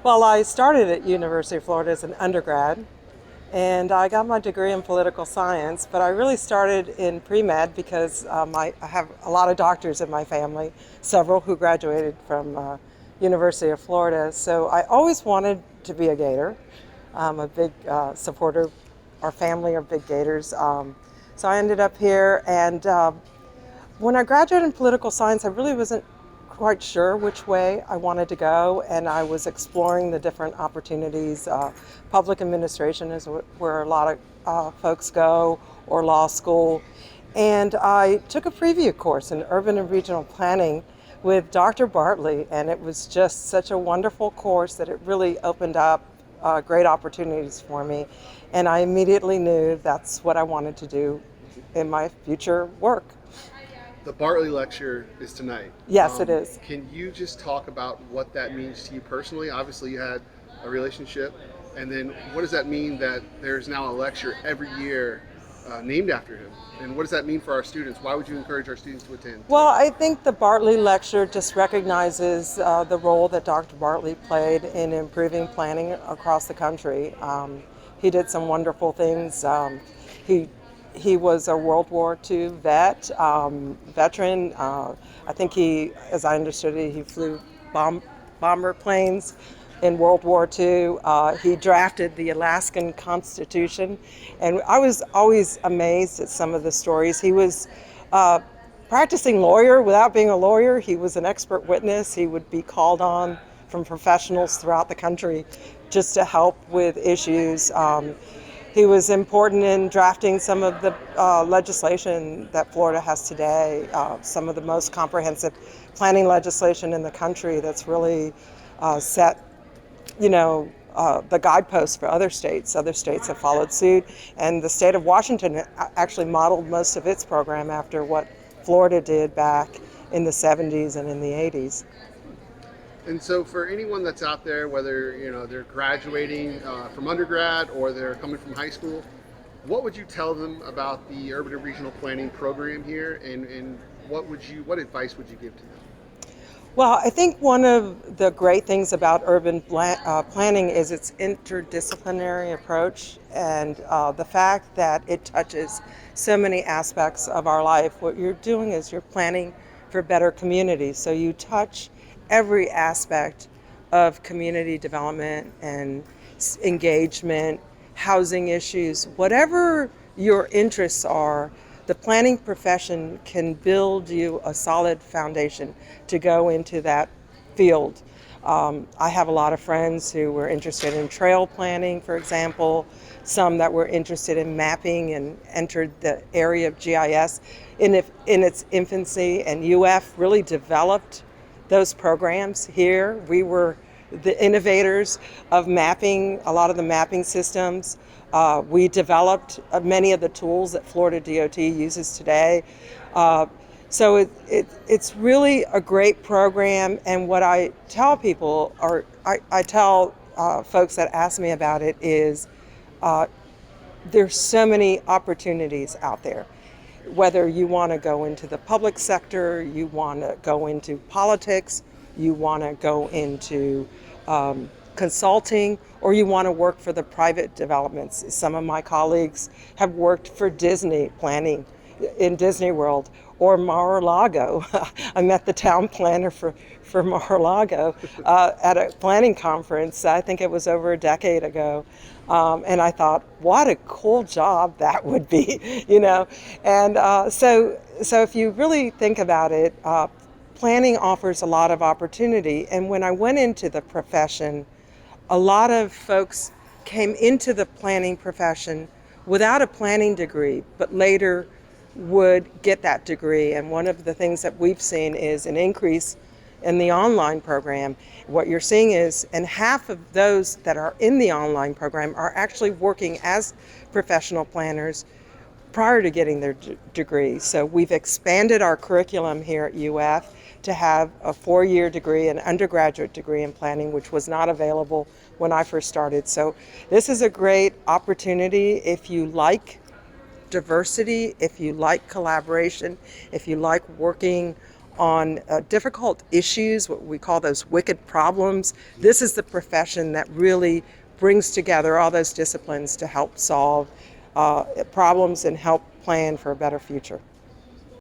Well, I started at University of Florida as an undergrad, and I got my degree in political science, but I really started in pre-med because I have a lot of doctors in my family, several who graduated from University of Florida. So I always wanted to be a Gator. I'm a big supporter. Our family are big Gators. So I ended up here, and when I graduated in political science, I really wasn't quite sure which way I wanted to go, and I was exploring the different opportunities. Public administration is where a lot of folks go, or law school. And I took a preview course in urban and regional planning with Dr. Bartley, and it was just such a wonderful course that it really opened up great opportunities for me. And I immediately knew that's what I wanted to do in my future work. The Bartley lecture is tonight. Yes, it is. Can you just talk about what that means to you personally? Obviously, you had a relationship, and then what does that mean that there's now a lecture every year named after him? And what does that mean for our students? Why would you encourage our students to attend? Well, I think the Bartley lecture just recognizes the role that Dr. Bartley played in improving planning across the country. He did some wonderful things. He he was a World War II veteran. I think as I understood it, he flew bomber planes in World War II. He drafted the Alaskan Constitution, and I was always amazed at some of the stories. He was practicing lawyer without being a lawyer. He was an expert witness. He would be called on from professionals throughout the country just to help with issues. He was important in drafting some of the legislation that Florida has today, some of the most comprehensive planning legislation in the country that's really set, the guideposts for other states. Other states have followed suit, and the state of Washington actually modeled most of its program after what Florida did back in the 70s and in the 80s. And so, for anyone that's out there, whether they're graduating from undergrad or they're coming from high school, what would you tell them about the urban and regional planning program here, and what advice would you give to them? Well, I think one of the great things about urban planning is its interdisciplinary approach, and the fact that it touches so many aspects of our life. What you're doing is you're planning for better communities, so you touch every aspect of community development and engagement, housing issues, whatever your interests are. The planning profession can build you a solid foundation to go into that field. I have a lot of friends who were interested in trail planning, for example, some that were interested in mapping and entered the area of GIS in its infancy, and UF really developed those programs here. We were the innovators of mapping, a lot of the mapping systems. We developed many of the tools that Florida DOT uses today. So it's really a great program, and what I tell people, or I tell folks that ask me about it, is there's so many opportunities out there. Whether you want to go into the public sector, you want to go into politics, you want to go into consulting, or you want to work for the private developments. Some of my colleagues have worked for Disney planning in Disney World, or Mar-a-Lago. I met the town planner for Mar-a-Lago at a planning conference. I think it was over a decade ago. And I thought, what a cool job that would be, And so if you really think about it, planning offers a lot of opportunity. And when I went into the profession, a lot of folks came into the planning profession without a planning degree, but later would get that degree. And one of the things that we've seen is an increase in the online program. What you're seeing is, and half of those that are in the online program are actually working as professional planners prior to getting their degree. So we've expanded our curriculum here at UF to have a 4-year degree, an undergraduate degree in planning, which was not available when I first started. So this is a great opportunity if you like diversity, if you like collaboration, if you like working on difficult issues, what we call those wicked problems. This is the profession that really brings together all those disciplines to help solve problems and help plan for a better future.